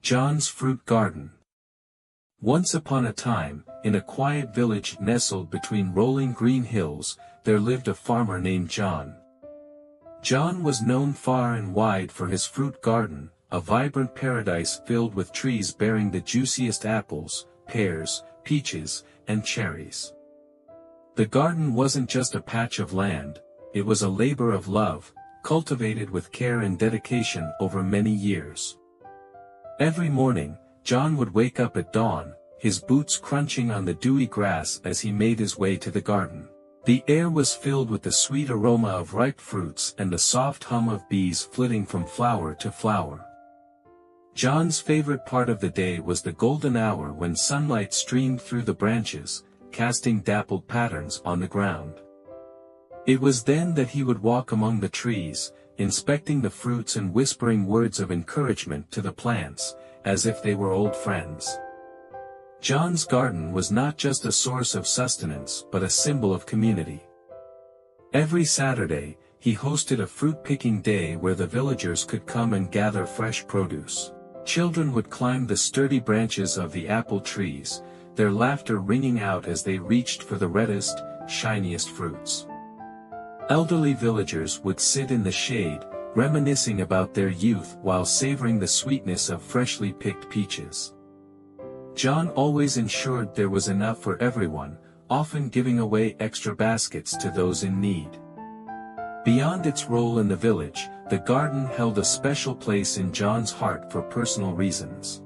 John's fruit garden. Once upon a time, in a quiet village nestled between rolling green hills, there lived a farmer named John. John was known far and wide for his fruit garden, a vibrant paradise filled with trees bearing the juiciest apples, pears, peaches, and cherries. The garden wasn't just a patch of land, it was a labor of love, cultivated with care and dedication over many years. Every morning, John would wake up at dawn, his boots crunching on the dewy grass as he made his way to the garden. The air was filled with the sweet aroma of ripe fruits and the soft hum of bees flitting from flower to flower. John's favorite part of the day was the golden hour when sunlight streamed through the branches, casting dappled patterns on the ground. It was then that he would walk among the trees, inspecting the fruits and whispering words of encouragement to the plants, as if they were old friends. John's garden was not just a source of sustenance but a symbol of community. Every Saturday, he hosted a fruit-picking day where the villagers could come and gather fresh produce. Children would climb the sturdy branches of the apple trees, their laughter ringing out as they reached for the reddest, shiniest fruits. Elderly villagers would sit in the shade, reminiscing about their youth while savoring the sweetness of freshly picked peaches. John always ensured there was enough for everyone, often giving away extra baskets to those in need. Beyond its role in the village, the garden held a special place in John's heart for personal reasons.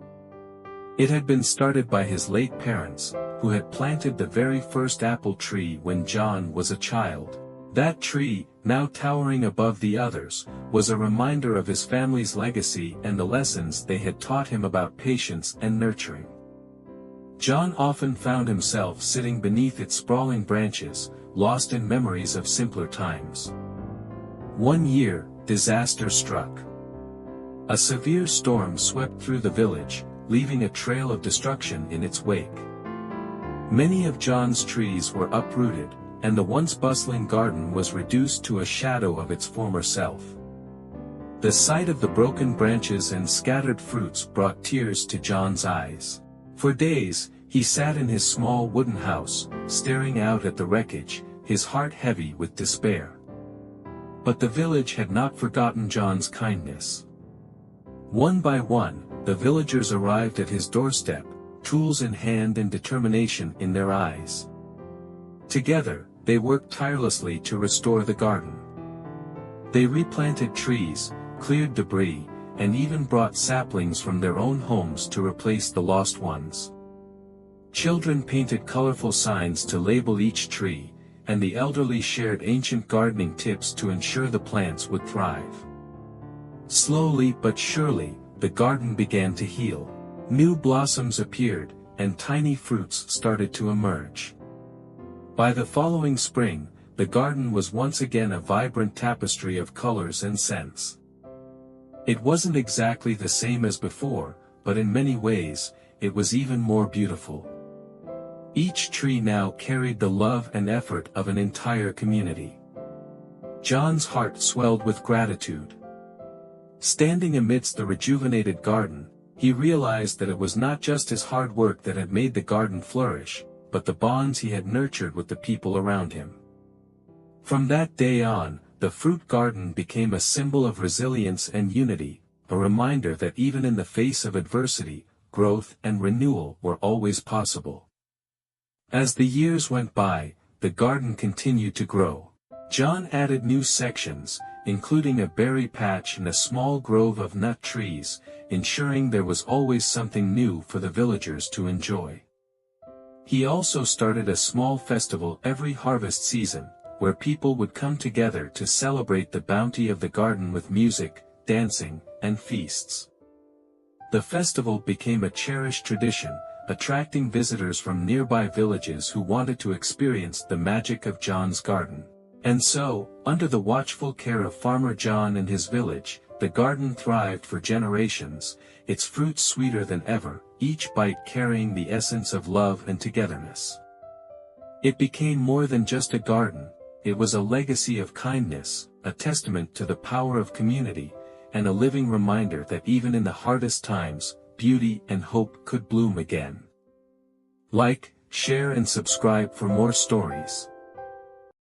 It had been started by his late parents, who had planted the very first apple tree when John was a child. That tree, now towering above the others, was a reminder of his family's legacy and the lessons they had taught him about patience and nurturing. John often found himself sitting beneath its sprawling branches, lost in memories of simpler times. One year, disaster struck. A severe storm swept through the village, leaving a trail of destruction in its wake. Many of John's trees were uprooted, and the once bustling garden was reduced to a shadow of its former self. The sight of the broken branches and scattered fruits brought tears to John's eyes. For days, he sat in his small wooden house, staring out at the wreckage, his heart heavy with despair. But the village had not forgotten John's kindness. One by one, the villagers arrived at his doorstep, tools in hand and determination in their eyes. Together, they worked tirelessly to restore the garden. They replanted trees, cleared debris, and even brought saplings from their own homes to replace the lost ones. Children painted colorful signs to label each tree, and the elderly shared ancient gardening tips to ensure the plants would thrive. Slowly but surely, the garden began to heal. New blossoms appeared, and tiny fruits started to emerge. By the following spring, the garden was once again a vibrant tapestry of colors and scents. It wasn't exactly the same as before, but in many ways, it was even more beautiful. Each tree now carried the love and effort of an entire community. John's heart swelled with gratitude. Standing amidst the rejuvenated garden, he realized that it was not just his hard work that had made the garden flourish, but the bonds he had nurtured with the people around him. From that day on, the fruit garden became a symbol of resilience and unity, a reminder that even in the face of adversity, growth and renewal were always possible. As the years went by, the garden continued to grow. John added new sections, including a berry patch and a small grove of nut trees, ensuring there was always something new for the villagers to enjoy. He also started a small festival every harvest season, where people would come together to celebrate the bounty of the garden with music, dancing, and feasts. The festival became a cherished tradition, attracting visitors from nearby villages who wanted to experience the magic of John's garden. And so, under the watchful care of Farmer John and his village, the garden thrived for generations, its fruits sweeter than ever, each bite carrying the essence of love and togetherness. It became more than just a garden, it was a legacy of kindness, a testament to the power of community, and a living reminder that even in the hardest times, beauty and hope could bloom again. Like, share and subscribe for more stories.